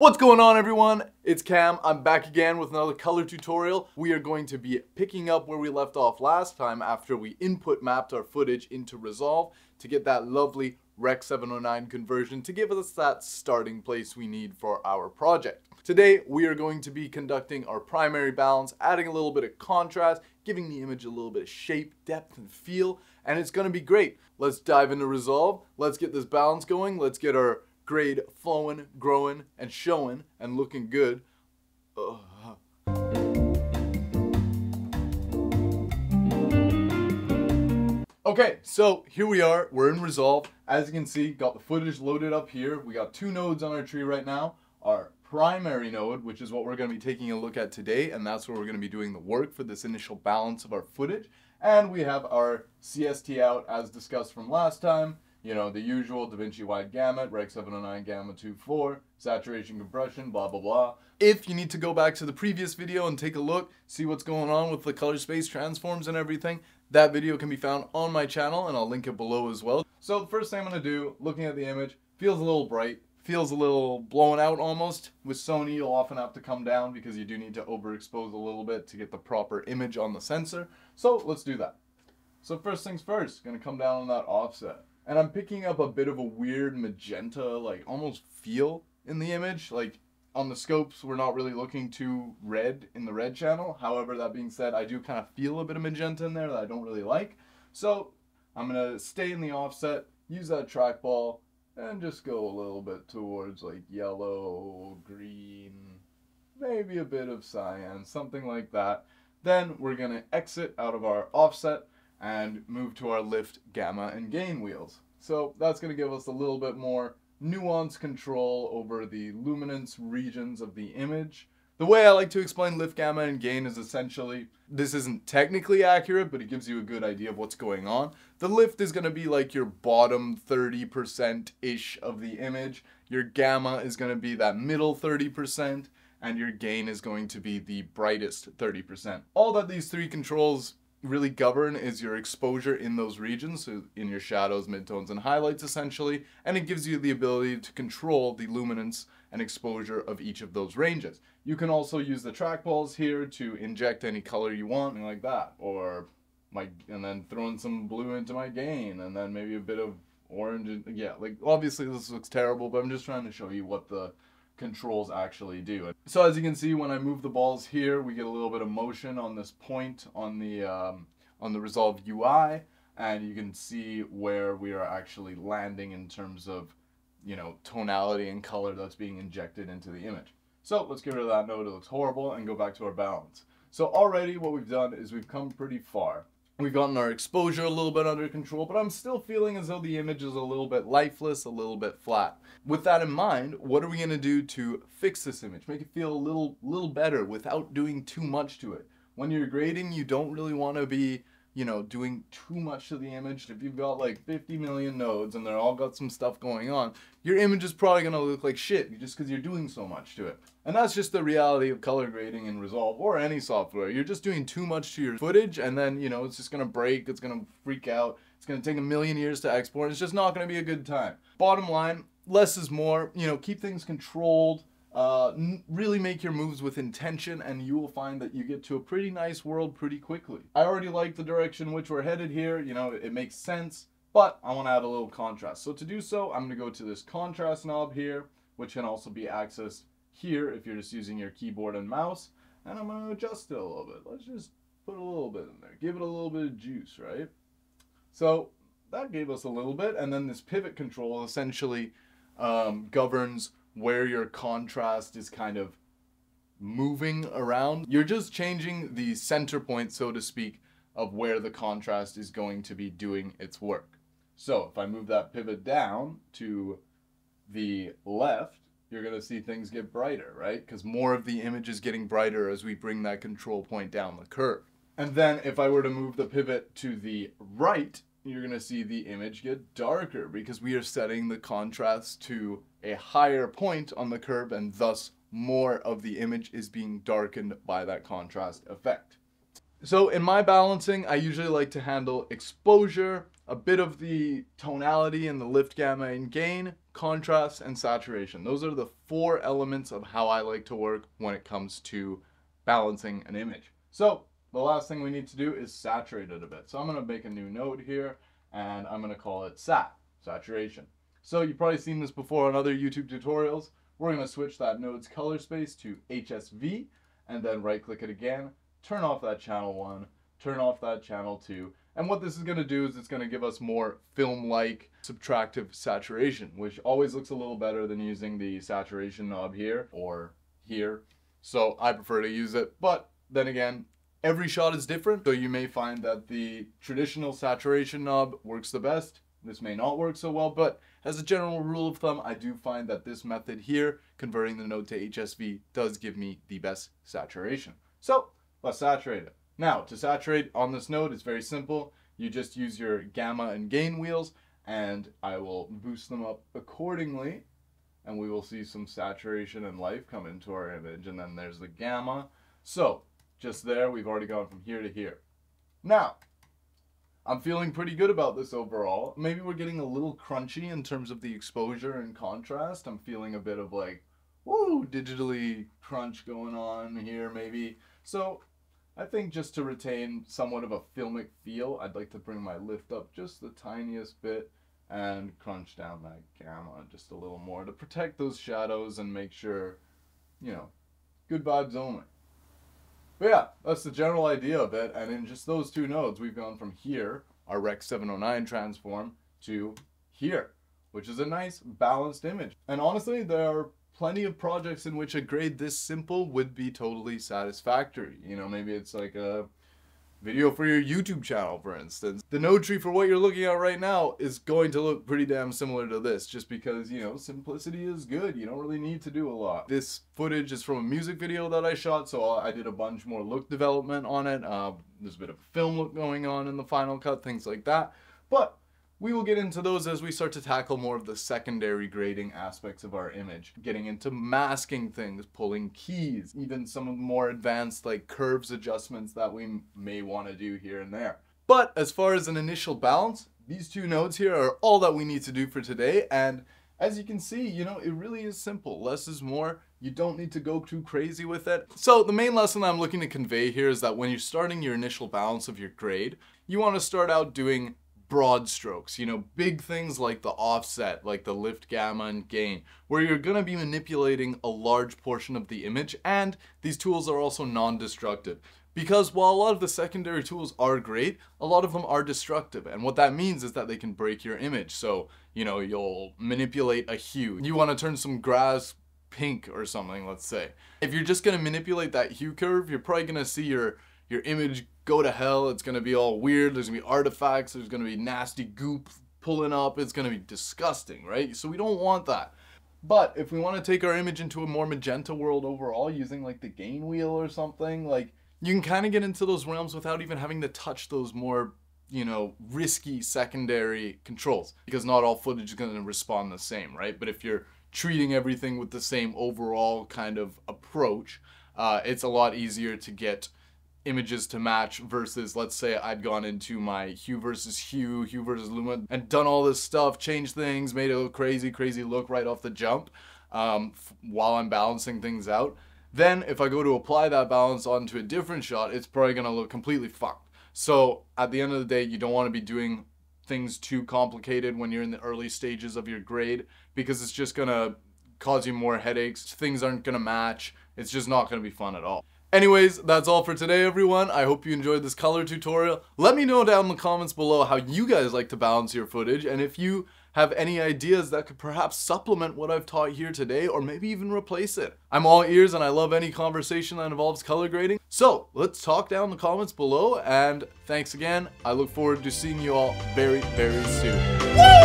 What's going on, everyone? It's Cam. I'm back again with another color tutorial. We are going to be picking up where we left off last time after we input mapped our footage into Resolve to get that lovely Rec 709 conversion to give us that starting place we need for our project. Today, we are going to be conducting our primary balance, adding a little bit of contrast, giving the image a little bit of shape, depth, and feel, and it's going to be great. Let's dive into Resolve. Let's get this balance going. Let's get our grade flowing, growing, and showing, and looking good. Okay, so here we are. We're in Resolve. As you can see, got the footage loaded up here. We got two nodes on our tree right now. Our primary node, which is what we're going to be taking a look at today, and that's where we're going to be doing the work for this initial balance of our footage. And we have our CST out, as discussed from last time. You know, the usual DaVinci wide gamut, Rec 709 gamma 2.4, saturation compression, blah, blah, blah. If you need to go back to the previous video and take a look, see what's going on with the color space transforms and everything, that video can be found on my channel, and I'll link it below as well. So the first thing I'm going to do, looking at the image, feels a little bright, feels a little blown out almost. With Sony, you'll often have to come down because you do need to overexpose a little bit to get the proper image on the sensor. So let's do that. So first things first, going to come down on that offset. And I'm picking up a bit of a weird magenta, like almost feel in the image. Like on the scopes, we're not really looking too red in the red channel. However, that being said, I do kind of feel a bit of magenta in there that I don't really like. So I'm going to stay in the offset, use that trackball, and just go a little bit towards like yellow, green, maybe a bit of cyan, something like that. Then we're going to exit out of our offset and move to our lift, gamma, and gain wheels. So that's going to give us a little bit more nuanced control over the luminance regions of the image. The way I like to explain lift, gamma, and gain is essentially, this isn't technically accurate, but it gives you a good idea of what's going on. The lift is going to be like your bottom 30%-ish of the image. Your gamma is going to be that middle 30%, and your gain is going to be the brightest 30%. All that these three controls really govern is your exposure in those regions, so in your shadows, midtones, and highlights essentially, and it gives you the ability to control the luminance and exposure of each of those ranges. You can also use the trackballs here to inject any color you want, like that, or and then throw in some blue into my gain, and then maybe a bit of orange. Yeah, like obviously this looks terrible, but I'm just trying to show you what the controls actually do. So as you can see, when I move the balls here, we get a little bit of motion on this point on the Resolve UI, and you can see where we are actually landing in terms of, you know, tonality and color that's being injected into the image. So let's get rid of that node, it looks horrible, and go back to our balance. So already what we've done is we've come pretty far. We've gotten our exposure a little bit under control, but I'm still feeling as though the image is a little bit lifeless, a little bit flat. With that in mind, what are we going to do to fix this image? Make it feel a little better without doing too much to it. When you're grading, you don't really want to be, you know, doing too much to the image. If you've got like 50 million nodes and they're all got some stuff going on, your image is probably going to look like shit just because you're doing so much to it. And that's just the reality of color grading in Resolve or any software. You're just doing too much to your footage, and then, you know, it's just going to break, it's going to freak out, it's going to take a million years to export, it's just not going to be a good time. Bottom line, less is more. You know, keep things controlled, really make your moves with intention, and you will find that you get to a pretty nice world pretty quickly. I already like the direction in which we're headed here, you know, it makes sense, but I want to add a little contrast. So to do so, I'm going to go to this contrast knob here, which can also be accessed here if you're just using your keyboard and mouse, and I'm going to adjust it a little bit. Let's just put a little bit in there, give it a little bit of juice, right? So that gave us a little bit, and then this pivot control essentially governs where your contrast is kind of moving around. You're just changing the center point, so to speak, of where the contrast is going to be doing its work. So if I move that pivot down to the left, you're going to see things get brighter, right? Because more of the image is getting brighter as we bring that control point down the curve. And then if I were to move the pivot to the right, you're going to see the image get darker because we are setting the contrast to a higher point on the curve, and thus more of the image is being darkened by that contrast effect. So in my balancing, I usually like to handle exposure, a bit of the tonality and the lift, gamma, and gain, contrast, and saturation. Those are the 4 elements of how I like to work when it comes to balancing an image. So the last thing we need to do is saturate it a bit. So I'm going to make a new node here, and I'm going to call it saturation. So you've probably seen this before on other YouTube tutorials. We're going to switch that node's color space to HSV, and then right click it again, turn off that channel 1, turn off that channel 2. And what this is going to do is it's going to give us more film-like subtractive saturation, which always looks a little better than using the saturation knob here or here. So I prefer to use it, but then again, every shot is different, so you may find that the traditional saturation knob works the best. This may not work so well, but as a general rule of thumb, I do find that this method here, converting the node to HSV, does give me the best saturation. So let's saturate it. Now, to saturate on this node, it's very simple. You just use your gamma and gain wheels, and I will boost them up accordingly, and we will see some saturation and life come into our image, and then there's the gamma. So just there, we've already gone from here to here. Now, I'm feeling pretty good about this overall. Maybe we're getting a little crunchy in terms of the exposure and contrast. I'm feeling a bit of like, woo, digitally crunch going on here maybe. So I think just to retain somewhat of a filmic feel, I'd like to bring my lift up just the tiniest bit and crunch down that gamma just a little more to protect those shadows and make sure, you know, good vibes only. But yeah, that's the general idea of it, and in just those 2 nodes, we've gone from here, our Rec 709 transform, to here, which is a nice balanced image. And honestly, there are plenty of projects in which a grade this simple would be totally satisfactory. You know, maybe it's like a video for your YouTube channel, for instance. The node tree for what you're looking at right now is going to look pretty damn similar to this, just because, you know, simplicity is good. You don't really need to do a lot. This footage is from a music video that I shot, so I did a bunch more look development on it. There's a bit of a film look going on in the final cut, things like that. But we will get into those as we start to tackle more of the secondary grading aspects of our image. Getting into masking things, pulling keys, even some of the more advanced like curves adjustments that we may want to do here and there. But as far as an initial balance, these 2 nodes here are all that we need to do for today. And as you can see, you know, it really is simple. Less is more. You don't need to go too crazy with it. So the main lesson I'm looking to convey here is that when you're starting your initial balance of your grade, you want to start out doing broad strokes, you know, big things like the offset, like the lift, gamma, and gain, where you're going to be manipulating a large portion of the image, and these tools are also non-destructive. Because while a lot of the secondary tools are great, a lot of them are destructive, and what that means is that they can break your image. So, you know, you'll manipulate a hue. You want to turn some grass pink or something, let's say. If you're just going to manipulate that hue curve, you're probably going to see your image go to hell. It's going to be all weird. There's going to be artifacts. There's going to be nasty goop pulling up. It's going to be disgusting, right? So we don't want that. But if we want to take our image into a more magenta world overall, using like the gain wheel or something, like you can kind of get into those realms without even having to touch those more, you know, risky secondary controls, because not all footage is going to respond the same, right? But if you're treating everything with the same overall kind of approach, it's a lot easier to get images to match versus, let's say I'd gone into my hue versus luma, and done all this stuff, changed things, made a crazy look right off the jump while I'm balancing things out. Then if I go to apply that balance onto a different shot, it's probably going to look completely fucked. So at the end of the day, you don't want to be doing things too complicated when you're in the early stages of your grade, because it's just going to cause you more headaches. Things aren't going to match. It's just not going to be fun at all. Anyways, that's all for today, everyone. I hope you enjoyed this color tutorial. Let me know down in the comments below how you guys like to balance your footage, and if you have any ideas that could perhaps supplement what I've taught here today, or maybe even replace it. I'm all ears, and I love any conversation that involves color grading. So let's talk down in the comments below, and thanks again. I look forward to seeing you all very, very soon. Woo!